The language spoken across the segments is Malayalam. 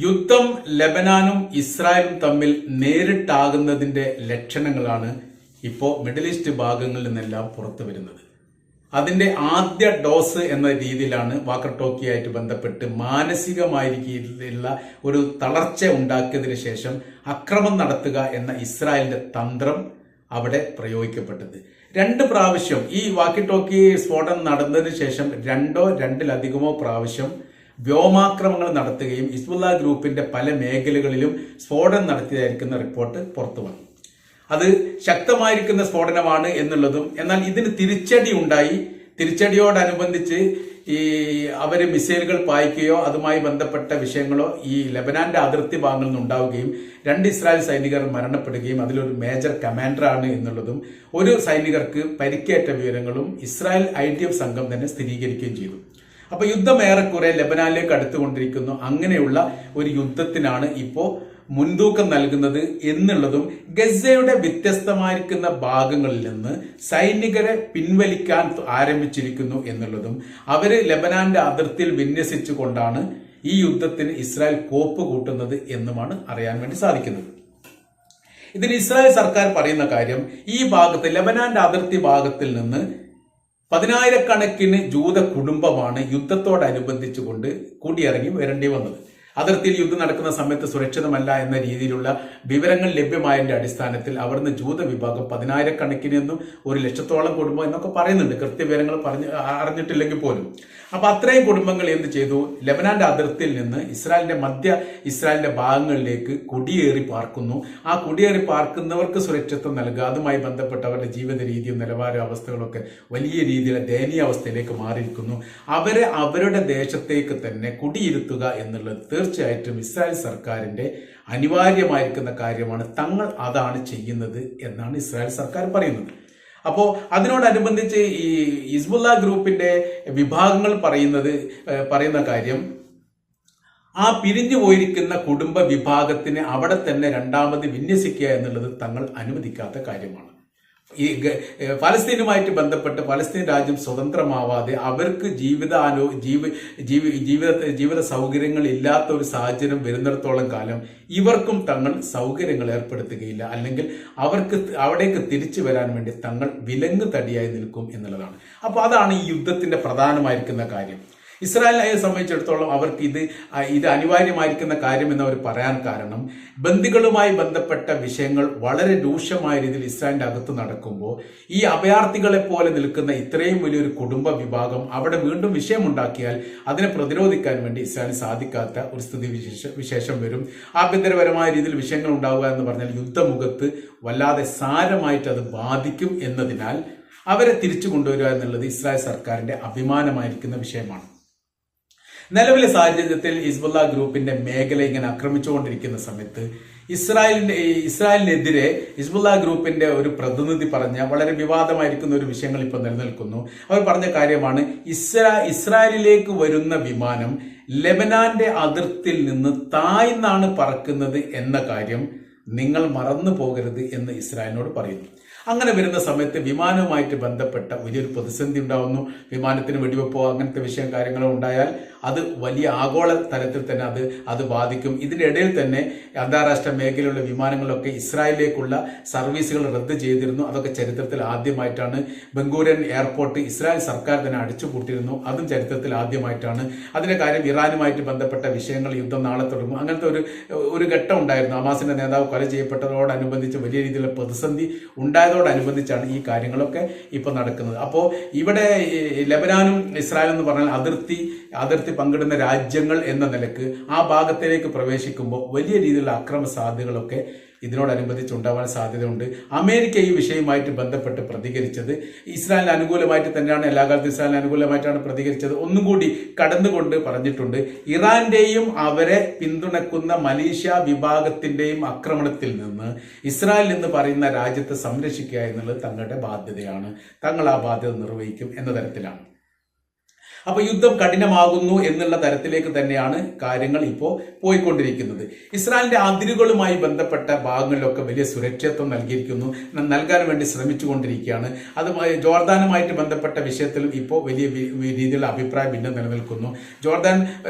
യുദ്ധം ലെബനാനും ഇസ്രായേലും തമ്മിൽ നേരിട്ടാകുന്നതിന്റെ ലക്ഷണങ്ങളാണ് ഇപ്പോൾ മിഡിൽ ഈസ്റ്റ് ഭാഗങ്ങളിൽ നിന്നെല്ലാം പുറത്തു വരുന്നത്. അതിന്റെ ആദ്യ ഡോസ് എന്ന രീതിയിലാണ് വാക്കർ ടോക്കിയായിട്ട് ബന്ധപ്പെട്ട് മാനസികമായിരിക്കുന്ന ഒരു തളർച്ച ഉണ്ടാക്കിയതിനു ശേഷം അക്രമം നടത്തുക എന്ന ഇസ്രായേലിന്റെ തന്ത്രം അവിടെ പ്രയോഗിക്കപ്പെട്ടത്. 2 പ്രാവശ്യം ഈ വാക്കി ടോക്കി സ്ഫോടനം നടന്നതിന് ശേഷം രണ്ടിലധികമോ പ്രാവശ്യം വ്യോമാക്രമങ്ങൾ നടത്തുകയും ഹിസ്ബുള്ള ഗ്രൂപ്പിന്റെ പല മേഖലകളിലും സ്ഫോടനം നടത്തിയതായിരിക്കുന്ന റിപ്പോർട്ട് പുറത്തു വന്നു. അത് ശക്തമായിരിക്കുന്ന സ്ഫോടനമാണ് എന്നുള്ളതും, എന്നാൽ ഇതിന് തിരിച്ചടി ഉണ്ടായി. തിരിച്ചടിയോടനുബന്ധിച്ച് അവര് മിസൈലുകൾ പായിക്കുകയോ അതുമായി ബന്ധപ്പെട്ട വിഷയങ്ങളോ ഈ ലെബനാന്റെ അതിർത്തി ഭാഗങ്ങളിൽ നിന്ന് ഉണ്ടാവുകയും 2 ഇസ്രായേൽ സൈനികർ മരണപ്പെടുകയും അതിലൊരു മേജർ കമാൻഡറാണ് എന്നുള്ളതും, ഒരു സൈനികർക്ക് പരിക്കേറ്റ വിവരങ്ങളും ഇസ്രായേൽ IDF സംഘം തന്നെ സ്ഥിരീകരിക്കുകയും ചെയ്തു. അപ്പൊ യുദ്ധം ഏറെക്കുറെ ലെബനാനിലേക്ക് അടുത്തുകൊണ്ടിരിക്കുന്നു. അങ്ങനെയുള്ള ഒരു യുദ്ധത്തിനാണ് ഇപ്പോ മുൻതൂക്കം നൽകുന്നത് എന്നുള്ളതും, ഗസയുടെ വ്യത്യസ്തമായിരിക്കുന്ന ഭാഗങ്ങളിൽ നിന്ന് സൈനികരെ പിൻവലിക്കാൻ ആരംഭിച്ചിരിക്കുന്നു എന്നുള്ളതും, അവര് ലെബനാന്റെ അതിർത്തിയിൽ വിന്യസിച്ചുകൊണ്ടാണ് ഈ യുദ്ധത്തിന് ഇസ്രായേൽ കോപ്പ് കൂട്ടുന്നത് എന്നുമാണ് അറിയാൻ വേണ്ടി സാധിക്കുന്നത്. ഇതിന് ഇസ്രായേൽ സർക്കാർ പറയുന്ന കാര്യം, ഈ ഭാഗത്ത് ലെബനാന്റെ അതിർത്തി ഭാഗത്തിൽ നിന്ന് 10,000-കണക്കിന് ജൂത കുടുംബമാണ് യുദ്ധത്തോടനുബന്ധിച്ചുകൊണ്ട് കൂടിയിറങ്ങി വരേണ്ടി വന്നത്. അതിർത്തിയിൽ യുദ്ധം നടക്കുന്ന സമയത്ത് സുരക്ഷിതമല്ല എന്ന രീതിയിലുള്ള വിവരങ്ങൾ ലഭ്യമായതിന്റെ അടിസ്ഥാനത്തിൽ അവിടുന്ന് ജൂത വിഭാഗം 10,000-കണക്കിന് എന്നും 100,000-ഓളം കുടുംബം എന്നൊക്കെ പറയുന്നുണ്ട്, കൃത്യവിവരങ്ങൾ അറിഞ്ഞിട്ടില്ലെങ്കിൽ പോലും. അപ്പൊ അത്രയും കുടുംബങ്ങൾ എന്ത് ചെയ്തു, ലെബനാന്റെ അതിർത്തിയിൽ നിന്ന് ഇസ്രായേലിന്റെ ഭാഗങ്ങളിലേക്ക് കുടിയേറി പാർക്കുന്നു. ആ കുടിയേറി പാർക്കുന്നവർക്ക് സുരക്ഷിതത്വം നൽകുക, അതുമായി ബന്ധപ്പെട്ട അവരുടെ ജീവിത രീതിയും നിലവാര അവസ്ഥകളൊക്കെ വലിയ രീതിയിലെ ദയനീയ അവസ്ഥയിലേക്ക് മാറിയിരിക്കുന്നു. അവരെ അവരുടെ ദേശത്തേക്ക് തന്നെ കുടിയിരുത്തുക എന്നുള്ളത് തീർച്ചയായിട്ടും ഇസ്രായേൽ സർക്കാരിന്റെ അനിവാര്യമായിരിക്കുന്ന കാര്യമാണ്. തങ്ങൾ അതാണ് ചെയ്യുന്നത് എന്നാണ് ഇസ്രായേൽ സർക്കാർ പറയുന്നത്. അപ്പോ അതിനോടനുബന്ധിച്ച് ഈ ഹിസ്ബുള്ള ഗ്രൂപ്പിന്റെ വിഭാഗങ്ങൾ പറയുന്ന കാര്യം, ആ പിരിഞ്ഞു പോയിരിക്കുന്ന കുടുംബ വിഭാഗത്തിന് അവിടെ തന്നെ രണ്ടാമത് വിന്യസിക്കുക എന്നുള്ളത് തങ്ങൾ അനുവദിക്കാത്ത കാര്യമാണ്. ഈ ഫലസ്തീനുമായിട്ട് ബന്ധപ്പെട്ട് ഫലസ്തീൻ രാജ്യം സ്വതന്ത്രമാവാതെ അവർക്ക് ജീവിത സൗകര്യങ്ങൾ ഇല്ലാത്ത ഒരു സാഹചര്യം വരുന്നിടത്തോളം കാലം ഇവർക്കും തങ്ങൾ സൗകര്യങ്ങൾ ഏർപ്പെടുത്തുകയില്ല, അല്ലെങ്കിൽ അവർക്ക് അവിടേക്ക് തിരിച്ചു വരാൻ വേണ്ടി തങ്ങൾ വിലങ്ങ് തടിയായി നിൽക്കും എന്നുള്ളതാണ്. അപ്പൊ അതാണ് ഈ യുദ്ധത്തിന്റെ പ്രധാനമായിരിക്കുന്ന കാര്യം. ഇസ്രായേലിനെ സംബന്ധിച്ചിടത്തോളം അവർക്ക് ഇത് അനിവാര്യമായിരിക്കുന്ന കാര്യം എന്ന് അവർ പറയാൻ കാരണം, ബന്ദികളുമായി ബന്ധപ്പെട്ട വിഷയങ്ങൾ വളരെ രൂക്ഷമായ രീതിയിൽ ഇസ്രായേലിന്റെ അകത്ത് നടക്കുമ്പോൾ ഈ അഭയാർത്ഥികളെ പോലെ നിൽക്കുന്ന ഇത്രയും വലിയൊരു കുടുംബ വിഭാഗം അവിടെ വീണ്ടും വിഷയമുണ്ടാക്കിയാൽ അതിനെ പ്രതിരോധിക്കാൻ വേണ്ടി ഇസ്രായേലിന് സാധിക്കാത്ത ഒരു സ്ഥിതി വിശേഷം വരും. ആഭ്യന്തരപരമായ രീതിയിൽ വിഷയങ്ങൾ ഉണ്ടാവുക എന്ന് പറഞ്ഞാൽ യുദ്ധമുഖത്ത് വല്ലാതെ സാരമായിട്ട് അത് ബാധിക്കും എന്നതിനാൽ അവരെ തിരിച്ചു കൊണ്ടുവരിക എന്നുള്ളത് ഇസ്രായേൽ സർക്കാരിന്റെ അഭിമാനമായിരിക്കുന്ന വിഷയമാണ്. നിലവിലെ സാഹചര്യത്തിൽ ഹിസ്ബുള്ള ഗ്രൂപ്പിന്റെ മേഖല ഇങ്ങനെ ആക്രമിച്ചുകൊണ്ടിരിക്കുന്ന സമയത്ത് ഇസ്രായേലിനെതിരെ ഹിസ്ബുള്ള ഗ്രൂപ്പിന്റെ ഒരു പ്രതിനിധി പറഞ്ഞ വളരെ വിവാദമായിരിക്കുന്ന ഒരു വിഷയങ്ങൾ ഇപ്പോൾ നിലനിൽക്കുന്നു. അവർ പറഞ്ഞ കാര്യമാണ്, ഇസ്രായേലിലേക്ക് വരുന്ന വിമാനം ലെബനാന്റെ അതിർത്തിയിൽ നിന്ന് താഴ്ന്നാണ് പറക്കുന്നത് എന്ന കാര്യം നിങ്ങൾ മറന്നു പോകരുത് എന്ന് ഇസ്രായേലിനോട് പറയുന്നു. അങ്ങനെ വരുന്ന സമയത്ത് വിമാനവുമായിട്ട് ബന്ധപ്പെട്ട വലിയൊരു പ്രതിസന്ധി ഉണ്ടാവുന്നു. വിമാനത്തിന് വെടിവെപ്പോ അങ്ങനത്തെ കാര്യങ്ങളോ ഉണ്ടായാൽ അത് വലിയ ആഗോള തലത്തിൽ തന്നെ അത് ബാധിക്കും. ഇതിനിടയിൽ തന്നെ അന്താരാഷ്ട്ര മേഖലയിലുള്ള വിമാനങ്ങളൊക്കെ ഇസ്രായേലിലേക്കുള്ള സർവീസുകൾ റദ്ദ് ചെയ്തിരുന്നു. അതൊക്കെ ചരിത്രത്തിൽ ആദ്യമായിട്ടാണ്. ബംഗൂരിയൻ എയർപോർട്ട് ഇസ്രായേൽ സർക്കാർ തന്നെ അടിച്ചുപൂട്ടിയിരുന്നു, അതും ചരിത്രത്തിൽ ആദ്യമായിട്ടാണ്. അതിന്റെ കാര്യം ഇറാനുമായിട്ട് ബന്ധപ്പെട്ട വിഷയങ്ങൾ, യുദ്ധം നാളെ തുടങ്ങും, അങ്ങനത്തെ ഒരു ഘട്ടം ഉണ്ടായിരുന്നു. ഹമാസിന്റെ നേതാവ് കൊല ചെയ്യപ്പെട്ടതോടനുബന്ധിച്ച് വലിയ രീതിയിലുള്ള പ്രതിസന്ധി ഉണ്ടായതോടനുബന്ധിച്ചാണ് ഈ കാര്യങ്ങളൊക്കെ ഇപ്പൊ നടക്കുന്നത്. അപ്പോ ഇവിടെ ലെബനാനും ഇസ്രായേലും എന്ന് പറഞ്ഞാൽ അതിർത്തി പങ്കിടുന്ന രാജ്യങ്ങൾ എന്ന നിലക്ക് ആ ഭാഗത്തിലേക്ക് പ്രവേശിക്കുമ്പോൾ വലിയ രീതിയിലുള്ള അക്രമ സാധ്യതകളൊക്കെ ഇതിനോടനുബന്ധിച്ച് ഉണ്ടാവാൻ സാധ്യതയുണ്ട്. അമേരിക്ക ഈ വിഷയവുമായിട്ട് ബന്ധപ്പെട്ട് പ്രതികരിച്ചത് ഇസ്രായേലിന് അനുകൂലമായിട്ട് തന്നെയാണ്. എല്ലാ കാലത്തും ഇസ്രായേലിന് അനുകൂലമായിട്ടാണ് പ്രതികരിച്ചത്. ഒന്നും കൂടി കടന്നുകൊണ്ട് പറഞ്ഞിട്ടുണ്ട്, ഇറാന്റെയും അവരെ പിന്തുണക്കുന്ന മലേഷ്യ വിഭാഗത്തിന്റെയും ആക്രമണത്തിൽ നിന്ന് ഇസ്രായേൽ എന്ന് പറയുന്ന രാജ്യത്തെ സംരക്ഷിക്കുക എന്നുള്ളത് തങ്ങളുടെ ബാധ്യതയാണ്, തങ്ങൾ ആ ബാധ്യത നിർവഹിക്കും എന്ന തരത്തിലാണ്. അപ്പൊ യുദ്ധം കഠിനമാകുന്നു എന്നുള്ള തരത്തിലേക്ക് തന്നെയാണ് കാര്യങ്ങൾ ഇപ്പോൾ പോയിക്കൊണ്ടിരിക്കുന്നത്. ഇസ്രായേലിന്റെ അതിരുകളുമായി ബന്ധപ്പെട്ട ഭാഗങ്ങളിലൊക്കെ വലിയ സുരക്ഷിതത്വം നൽകാൻ വേണ്ടി ശ്രമിച്ചുകൊണ്ടിരിക്കുകയാണ്. അതുമായി ജോർദാനുമായിട്ട് ബന്ധപ്പെട്ട വിഷയത്തിലും ഇപ്പോൾ വലിയ രീതിയിലുള്ള അഭിപ്രായ ഭിന്നം നിലനിൽക്കുന്നു. ജോർദാൻ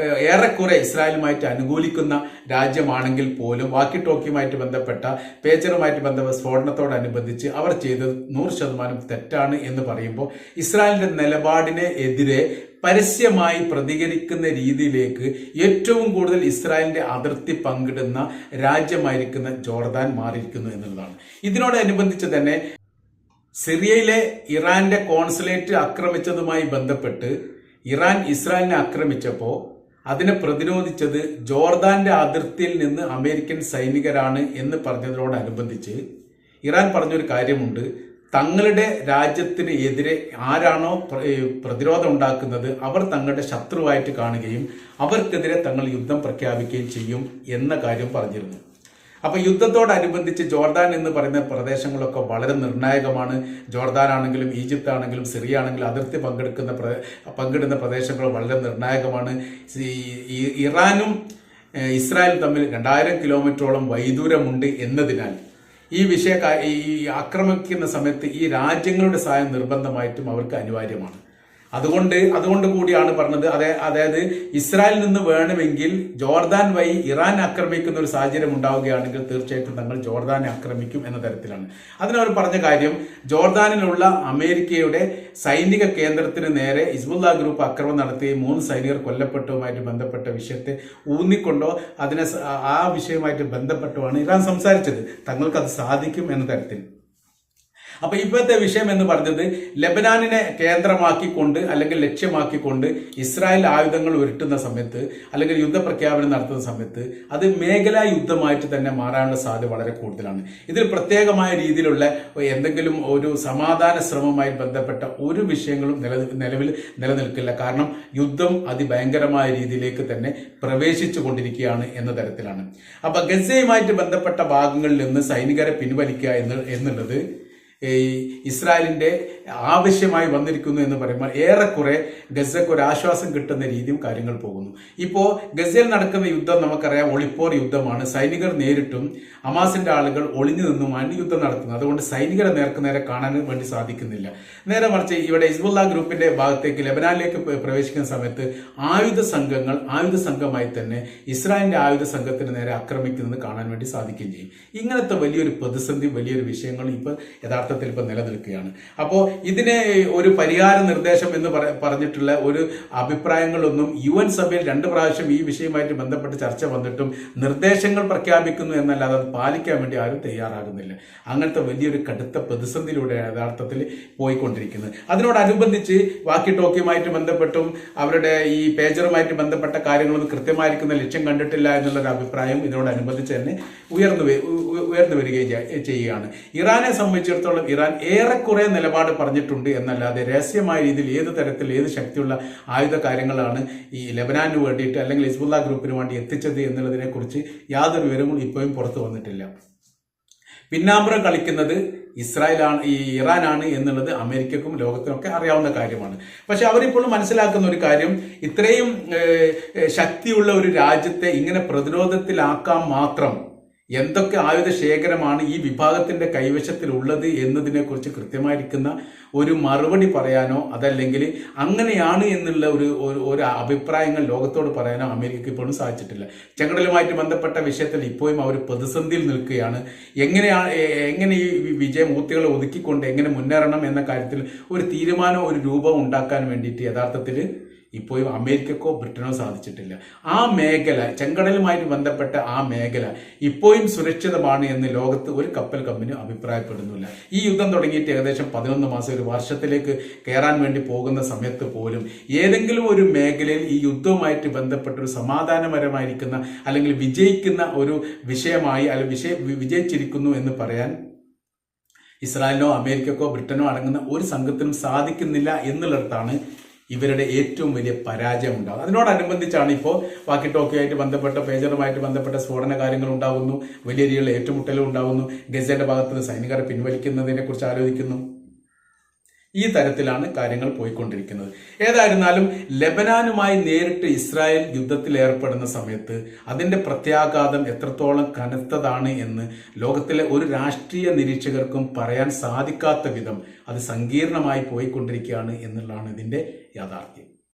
ഏറെക്കുറെ ഇസ്രായേലുമായിട്ട് അനുകൂലിക്കുന്ന രാജ്യമാണെങ്കിൽ പോലും വാക്കി ടോക്കിയുമായിട്ട് ബന്ധപ്പെട്ട പേജറുമായിട്ട് ബന്ധപ്പെട്ട സ്ഫോടനത്തോടനുബന്ധിച്ച് അവർ ചെയ്തത് 100% തെറ്റാണ് എന്ന് പറയുമ്പോൾ ഇസ്രായേലിന്റെ നിലപാടിനെ എതിരെ പരസ്യമായി പ്രതികരിക്കുന്ന രീതിയിലേക്ക് ഏറ്റവും കൂടുതൽ ഇസ്രായേലിന്റെ അതിർത്തി പങ്കിടുന്ന രാജ്യമായിരിക്കുന്ന ജോർദാൻ മാറിയിരിക്കുന്നു എന്നുള്ളതാണ്. ഇതിനോടനുബന്ധിച്ച് തന്നെ സിറിയയിലെ ഇറാന്റെ കോൺസുലേറ്റ് ആക്രമിച്ചതുമായി ബന്ധപ്പെട്ട് ഇറാൻ ഇസ്രായേലിനെ ആക്രമിച്ചപ്പോൾ അതിനെ പ്രതിരോധിച്ചത് ജോർദാന്റെ അതിർത്തിയിൽ നിന്ന് അമേരിക്കൻ സൈനികരാണ് എന്ന് പറഞ്ഞതിനോടനുബന്ധിച്ച് ഇറാൻ പറഞ്ഞൊരു കാര്യമുണ്ട്. തങ്ങളുടെ രാജ്യത്തിന് എതിരെ ആരാണോ പ്രതിരോധം ഉണ്ടാക്കുന്നത് അവർ തങ്ങളുടെ ശത്രുവായിട്ട് കാണുകയും അവർക്കെതിരെ തങ്ങൾ യുദ്ധം പ്രഖ്യാപിക്കുകയും ചെയ്യും എന്ന കാര്യം പറഞ്ഞിരുന്നു. അപ്പൊ യുദ്ധത്തോടനുബന്ധിച്ച് ജോർദാൻ എന്ന് പറയുന്ന പ്രദേശങ്ങളൊക്കെ വളരെ നിർണായകമാണ്. ജോർദാൻ ആണെങ്കിലും ഈജിപ്ത് ആണെങ്കിലും സിറിയ ആണെങ്കിലും അതിർത്തി പങ്കിടുന്ന പ്രദേശങ്ങൾ വളരെ നിർണായകമാണ്. ഇറാനും ഇസ്രായേലും തമ്മിൽ 2000 കിലോമീറ്ററോളം വൈദൂരമുണ്ട് എന്നതിനാൽ ഈ ആക്രമിക്കുന്ന സമയത്ത് ഈ രാജ്യങ്ങളുടെ സഹായം നിർബന്ധമായിട്ടും അവർക്ക് അനിവാര്യമാണ്. അതുകൊണ്ട് കൂടിയാണ് പറഞ്ഞത്. അതായത് ഇസ്രായേലിൽ നിന്ന് വേണമെങ്കിൽ ജോർദാൻ വഴി ഇറാൻ ആക്രമിക്കുന്ന ഒരു സാഹചര്യം ഉണ്ടാവുകയാണെങ്കിൽ തീർച്ചയായിട്ടും തങ്ങൾ ജോർദാനെ ആക്രമിക്കും എന്ന തരത്തിലാണ്. അതിനവർ പറഞ്ഞ കാര്യം ജോർദാനിലുള്ള അമേരിക്കയുടെ സൈനിക കേന്ദ്രത്തിന് നേരെ ഹിസ്ബുള്ള ഗ്രൂപ്പ് ആക്രമണം നടത്തുകയും 3 സൈനികർ കൊല്ലപ്പെട്ടതുമായിട്ട് ബന്ധപ്പെട്ട വിഷയത്തെ ഊന്നിക്കൊണ്ടോ ആ വിഷയവുമായിട്ട് ബന്ധപ്പെട്ടുമാണ് ഇറാൻ സംസാരിച്ചത്. തങ്ങൾക്ക് അത് സാധിക്കും എന്ന തരത്തിൽ. അപ്പൊ ഇപ്പോഴത്തെ വിഷയം എന്ന് പറഞ്ഞത് ലെബനാനിനെ കേന്ദ്രമാക്കിക്കൊണ്ട് അല്ലെങ്കിൽ ലക്ഷ്യമാക്കിക്കൊണ്ട് ഇസ്രായേൽ ആയുധങ്ങൾ ഉരുട്ടുന്ന സമയത്ത് അല്ലെങ്കിൽ യുദ്ധപ്രഖ്യാപനം നടത്തുന്ന സമയത്ത് അത് മേഖലാ യുദ്ധമായിട്ട് തന്നെ മാറാനുള്ള സാധ്യത വളരെ കൂടുതലാണ്. ഇതിൽ പ്രത്യേകമായ രീതിയിലുള്ള എന്തെങ്കിലും ഒരു സമാധാന ശ്രമവുമായി ബന്ധപ്പെട്ട ഒരു വിഷയങ്ങളും നിലവിൽ നിലനിൽക്കില്ല. കാരണം യുദ്ധം അതിഭയങ്കരമായ രീതിയിലേക്ക് തന്നെ പ്രവേശിച്ചു കൊണ്ടിരിക്കുകയാണ് എന്ന തരത്തിലാണ്. അപ്പൊ ഗസയുമായിട്ട് ബന്ധപ്പെട്ട ഭാഗങ്ങളിൽ നിന്ന് സൈനികരെ പിൻവലിക്കുക എന്നുള്ളത് ഇസ്രായേലിന്റെ ആവശ്യമായി വന്നിരിക്കുന്നു എന്ന് പറയുമ്പോൾ ഏറെക്കുറെ ഗസക്ക് ഒരു ആശ്വാസം കിട്ടുന്ന രീതിയും കാര്യങ്ങൾ പോകുന്നു. ഇപ്പോ ഗസയിൽ നടക്കുന്ന യുദ്ധം നമുക്കറിയാം, ഒളിപ്പോർ യുദ്ധമാണ്. സൈനികർ നേരിട്ടും ഹമാസിന്റെ ആളുകൾ ഒളിഞ്ഞു നിന്നുമാണ് യുദ്ധം നടത്തുന്നത്. അതുകൊണ്ട് സൈനികരെ നേരെ കാണാൻ വേണ്ടി സാധിക്കുന്നില്ല. നേരെ മറിച്ച് ഇവിടെ ഹിസ്ബുള്ള ഗ്രൂപ്പിന്റെ ഭാഗത്തേക്ക് ലെബനാനിലേക്ക് പ്രവേശിക്കുന്ന സമയത്ത് ആയുധ സംഘമായി തന്നെ ഇസ്രായേലിന്റെ ആയുധ സംഘത്തിന് നേരെ ആക്രമിക്കുന്നത് കാണാൻ വേണ്ടി സാധിക്കുകയും ചെയ്യും. ഇങ്ങനത്തെ വലിയൊരു പ്രതിസന്ധി, വലിയൊരു വിഷയങ്ങൾ ഇപ്പൊ യഥാർത്ഥത്തിൽ ഇപ്പൊ നിലനിൽക്കുകയാണ്. അപ്പോൾ ഇതിനെ ഒരു പരിഹാര നിർദ്ദേശം എന്ന് പറഞ്ഞിട്ടുള്ള ഒരു അഭിപ്രായങ്ങളൊന്നും UN സഭയിൽ 2 പ്രാവശ്യം ഈ വിഷയവുമായിട്ട് ബന്ധപ്പെട്ട് ചർച്ച വന്നിട്ടും നിർദ്ദേശങ്ങൾ പ്രഖ്യാപിക്കുന്നു എന്നല്ലാതെ അത് പാലിക്കാൻ വേണ്ടി ആരും തയ്യാറാകുന്നില്ല. അങ്ങനത്തെ വലിയൊരു കടുത്ത പ്രതിസന്ധിയിലൂടെയാണ് യഥാർത്ഥത്തിൽ പോയിക്കൊണ്ടിരിക്കുന്നത്. അതിനോടനുബന്ധിച്ച് വാക്കി ടോക്കിയുമായിട്ട് ബന്ധപ്പെട്ടും അവരുടെ ഈ പേജറുമായിട്ട് ബന്ധപ്പെട്ട കാര്യങ്ങളൊന്നും കൃത്യമായിരിക്കുന്ന ലക്ഷ്യം കണ്ടിട്ടില്ല എന്നുള്ളൊരു അഭിപ്രായം ഇതിനോടനുബന്ധിച്ച് തന്നെ ഉയർന്നു വരികയും ചെയ്യുകയാണ്. ഇറാനെ സംബന്ധിച്ചിടത്തോളം ഇറാൻ ഏറെക്കുറെ നിലപാട് പറഞ്ഞിട്ടുണ്ട് എന്നല്ലാതെ രഹസ്യമായ രീതിയിൽ ഏത് തരത്തിൽ ഏത് ശക്തിയുള്ള ആയുധ കാര്യങ്ങളാണ് ഈ ലെബനാനിന് വേണ്ടിയിട്ട് അല്ലെങ്കിൽ ഹിസ്ബുള്ള ഗ്രൂപ്പിന് വേണ്ടി എത്തിച്ചത് എന്നുള്ളതിനെ കുറിച്ച് യാതൊരു വിവരങ്ങളും ഇപ്പോഴും പുറത്തു വന്നിട്ടില്ല. പിന്നാമ്പുറം കളിക്കുന്നത് ഇറാനാണ് എന്നുള്ളത് അമേരിക്കക്കും ലോകത്തിനൊക്കെ അറിയാവുന്ന കാര്യമാണ്. പക്ഷെ അവരിപ്പോഴും മനസ്സിലാക്കുന്ന ഒരു കാര്യം, ഇത്രയും ശക്തിയുള്ള ഒരു രാജ്യത്തെ ഇങ്ങനെ പ്രതിരോധത്തിലാക്കാൻ മാത്രം എന്തൊക്കെ ആയുധ ശേഖരമാണ് ഈ വിഭാഗത്തിന്റെ കൈവശത്തിലുള്ളത് എന്നതിനെ കുറിച്ച് കൃത്യമായിരിക്കുന്ന ഒരു മറുപടി പറയാനോ അതല്ലെങ്കിൽ അങ്ങനെയാണ് എന്നുള്ള ഒരു അഭിപ്രായങ്ങൾ ലോകത്തോട് പറയാനോ അമേരിക്കയ്ക്ക് ഇപ്പോഴും സാധിച്ചിട്ടില്ല. ചെങ്കടലുമായിട്ട് ബന്ധപ്പെട്ട വിഷയത്തിൽ ഇപ്പോഴും അവർ പ്രതിസന്ധിയിൽ നിൽക്കുകയാണ്. എങ്ങനെ ഈ വിജയമൂർത്തികളെ ഒതുക്കിക്കൊണ്ട് എങ്ങനെ മുന്നേറണം എന്ന കാര്യത്തിൽ ഒരു തീരുമാനം, ഒരു രൂപം ഉണ്ടാക്കാൻ വേണ്ടിയിട്ട് യഥാർത്ഥത്തിൽ ഇപ്പോഴും അമേരിക്കക്കോ ബ്രിട്ടനോ സാധിച്ചിട്ടില്ല. ആ മേഖല, ചെങ്കടലുമായിട്ട് ബന്ധപ്പെട്ട ആ മേഖല ഇപ്പോഴും സുരക്ഷിതമാണ് എന്ന് ലോകത്ത് ഒരു കപ്പൽ കമ്പനി അഭിപ്രായപ്പെടുന്നില്ല. ഈ യുദ്ധം തുടങ്ങിയിട്ട് ഏകദേശം 11 മാസം, ഒരു വർഷത്തിലേക്ക് കയറാൻ വേണ്ടി പോകുന്ന സമയത്ത് പോലും ഏതെങ്കിലും ഒരു മേഖലയിൽ ഈ യുദ്ധവുമായിട്ട് ബന്ധപ്പെട്ട ഒരു സമാധാനപരമായിരിക്കുന്ന അല്ലെങ്കിൽ വിജയിക്കുന്ന ഒരു വിഷയമായി അല്ലെങ്കിൽ വിജയിച്ചിരിക്കുന്നു എന്ന് പറയാൻ ഇസ്രായേലിനോ അമേരിക്കക്കോ ബ്രിട്ടനോ അടങ്ങുന്ന ഒരു സംഘത്തിനും സാധിക്കുന്നില്ല എന്നുള്ളിടത്താണ് ഇവരുടെ ഏറ്റവും വലിയ പരാജയം ഉണ്ടാകും. അതിനോടനുബന്ധിച്ചാണ് ഇപ്പോൾ വാക്കി ടോക്കിയായിട്ട് ബന്ധപ്പെട്ട പേജറുമായിട്ട് ബന്ധപ്പെട്ട സ്ഫോടന കാര്യങ്ങൾ ഉണ്ടാകുന്നു, വലിയ രീതിയിലുള്ള ഏറ്റുമുട്ടലും ഉണ്ടാകുന്നു, ഗസയുടെ ഭാഗത്ത് നിന്ന് സൈനികരെ പിൻവലിക്കുന്നതിനെ കുറിച്ച് ആലോചിക്കുന്നു. ഈ തരത്തിലാണ് കാര്യങ്ങൾ പോയിക്കൊണ്ടിരിക്കുന്നത്. ഏതായിരുന്നാലും ലെബനാനുമായി നേരിട്ട് ഇസ്രായേൽ യുദ്ധത്തിൽ ഏർപ്പെടുന്ന സമയത്ത് അതിന്റെ പ്രത്യാഘാതം എത്രത്തോളം കനത്തതാണ് എന്ന് ലോകത്തിലെ ഒരു രാഷ്ട്രീയ നിരീക്ഷകർക്കും പറയാൻ സാധിക്കാത്ത വിധം അത് സങ്കീർണമായി പോയിക്കൊണ്ടിരിക്കുകയാണ് എന്നുള്ളതാണ് ഇതിന്റെ യാഥാർത്ഥ്യം.